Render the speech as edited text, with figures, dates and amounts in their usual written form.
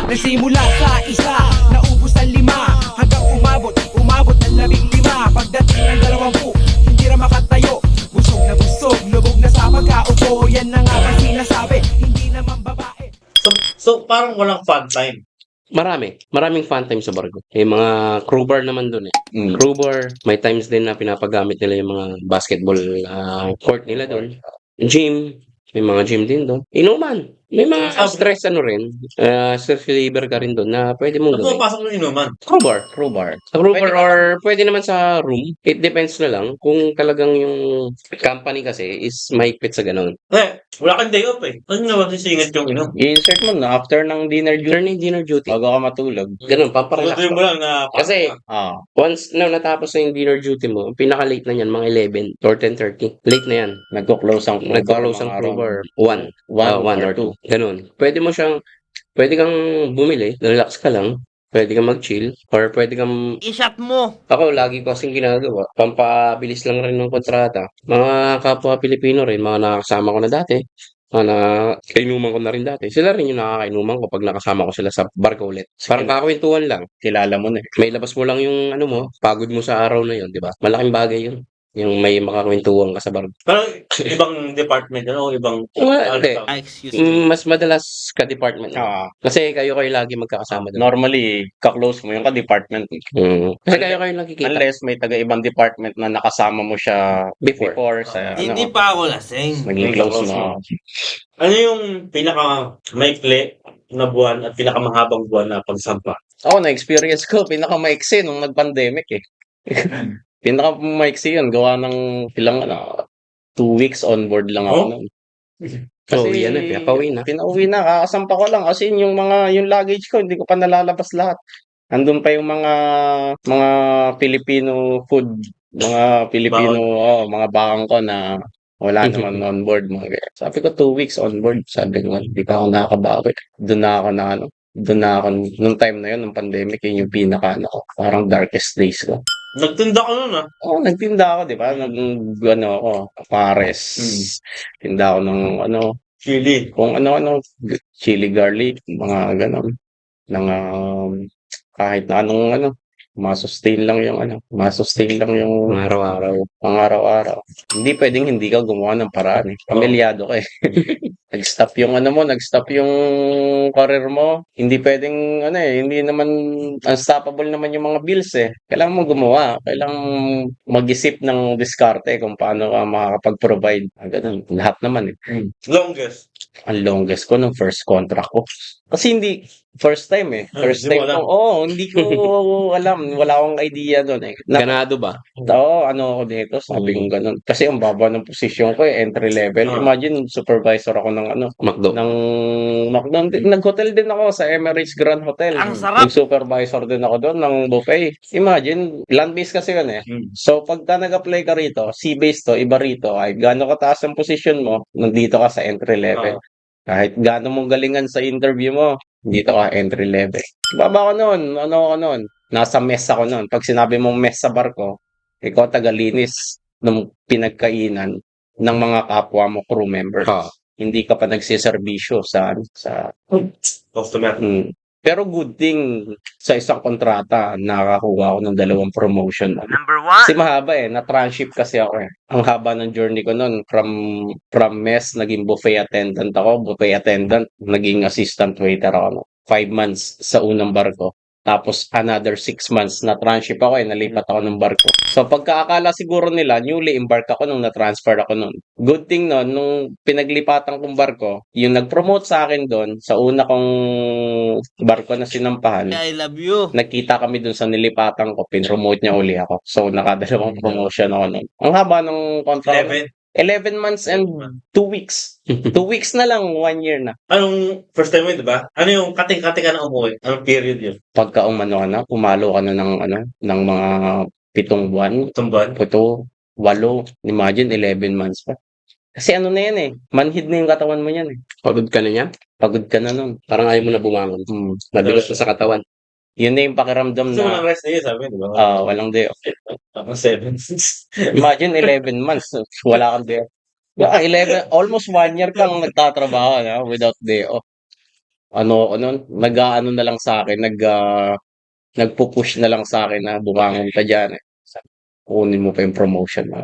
Nagsimula sa isa, naubos ang 5, hanggang umabot ng 15. Pagdating ng 20, hindi na makatayo. Busog na busog, lubog na sa pagkaupo. Yan na nga ba sinasabi, hindi naman babae. So parang walang fun time. Maraming fun time sa barko. May mga crew bar naman doon eh. Crew bar, may times din na pinapagamit nila yung mga basketball court nila doon. Gym, may mga gym din doon. Inuman, may mga stress stress reliever ka rin doon na pwede mong Ano gawin. pasok ng inuman? Crew bar. Sa crew bar or pwede naman sa room. It depends na lang kung talagang yung company kasi is mahigpit sa ganun. Wala kang day off eh. Ano naman sisingit yung inom? I-insert mo na after ng dinner duty Dinner duty. bago ka matulog. Ganun, pamparelax Tuloy mo ka. lang na Kasi once na natapos na yung dinner duty mo, pinaka-late na yan, mga 11 or 10:30. Late na yan. Nagko-close ang Nagka-close ang crew bar. 1 or 2. Ganun. Pwede kang bumili, relax ka lang. Pwede kang mag-chill or pwede kang I-shot mo. ako lagi ko kasing ginagawa, pampabilis lang rin ng kontrata. Mga kapwa Pilipino rin, mga nakakasama ko na dati, mga nakainuman ko na rin dati. Sila rin yung nakakainuman ko pag nakasama ko sila sa barko ulit. Parang kakwentuhan lang. Kilala mo na eh. May labas mo lang yung ano mo, pagod mo sa araw na yun, di ba? Malaking bagay yun. Yung may makakwentuhan ka sa barko. Pero ibang department yun o ibang Hindi. Excuse me. Mas madalas ka-department. Kasi kayo lagi magkakasama doon. Normally, ka-close mo yung ka-department. Kasi kayo nakikita. Unless may taga-ibang department na nakasama mo siya Before. sa Hindi pa ako lasing. naging close mo. Ano yung pinaka maikli na buwan at pinakamahabang buwan na pagsampa? Ako, na-experience ko, pinaka-maiksi nung nag-pandemic eh. Pinaka-maiksi yun, gawa ng ilang 2 weeks on board lang ako nun. Kasi yan na, Pinauwi na, kakasampa ko lang kasi yung luggage ko, hindi ko pa nalalabas lahat. Andun pa yung mga Filipino food, mga Filipino, mga bakang ko na wala naman on board. Sabi ko 2 weeks on board. Sabi ko, hindi pa ako nakakabawi. Doon na ako, nung time na yun, nung pandemic, yun yung parang darkest days ko. Nagtinda ka nun ah. Oo, nagtinda ako, di ba? Pares. Tinda ako ng Chili. kung ano, chili garlic, mga ganon. Kahit na anong masustain lang yung Mga araw-araw. pang-araw-araw. Hindi pwedeng hindi ka gumawa ng paraan eh. Pamilyado ka eh. Nag-stop yung career mo. Hindi pwedeng hindi naman unstoppable naman yung mga bills eh. Kailangan mo gumawa. Kailangan mag-isip ng diskarte kung paano ka makakapag-provide. Ganun. Lahat naman eh. Longest. Ang longest ko nung first contract ko. Kasi first time eh. First Hindi time mo alam. ko. Hindi ko alam. Wala akong idea doon eh. Ganado ba? Ako dito, sabi ko ganun. Kasi ang baba ng posisyon ko eh, entry level. Imagine, supervisor ako ng McDo. Nag-hotel din ako sa Emirates Grand Hotel. Ang sarap. Nag-supervisor din ako doon ng buffet. Imagine, land-based kasi yun eh. So, pagka nag-apply ka rito, sea-based to, iba rito, ay gaano kataas ang posisyon mo, nandito ka sa entry level. Kahit gaano mong galingan sa interview mo, dito ka entry level. Baba ko noon, ako noon? Nasa mess ako noon. Pag sinabi mong mess sa barko, ikaw tagalinis ng pinagkainan ng mga kapwa mo crew members. Hindi ka pa nagsiservisyo sa Customer. Pero good thing sa isang kontrata nakakuha ako ng 2 promotion. Number 1. Kasi mahaba eh, na-transship kasi ako eh. Ang haba ng journey ko noon from mess, naging buffet attendant ako, naging assistant waiter ako. 5 months sa unang barko. Tapos another 6 months na transship ako nalipat ako ng barko. So pagkaakala siguro nila, newly embark ako nung na-transfer ako noon. Good thing noon, nung pinaglipatan kong barko, yung nag-promote sa akin doon, sa una kong barko na sinampahan, I love you. nagkita kami doon sa nilipatan ko, pinromote niya uli ako. So nakadalawang promotion ako noon. Ang haba ng contract. 11 months and 2 weeks. 2 weeks na lang, 1 year na. Anong first time mo, di ba? Ano yung kating-kating ka na umuwi? Anong period yun? Pagka pumalo ka na ng mga 7 buwan, Tumban? 7, 8, imagine 11 months pa. Kasi na yan eh, manhid na yung katawan mo yan eh. Pagod ka na niya? Pagod ka na nun. Parang ayaw mo na bumangon. Mabigat na sa katawan. Yun na yung pakiramdam Gusto mo na ng rest na yun, sabi, di ba? walang day off. Tapos 7. Imagine 11 months, wala kang day off. 11, almost 1 year kang nagtatrabaho without day off. ano nun, nag-aano na lang sa akin, nagpu-push na lang sa akin na bumangon ka diyan, eh. Kunin mo pa yung promotion mo.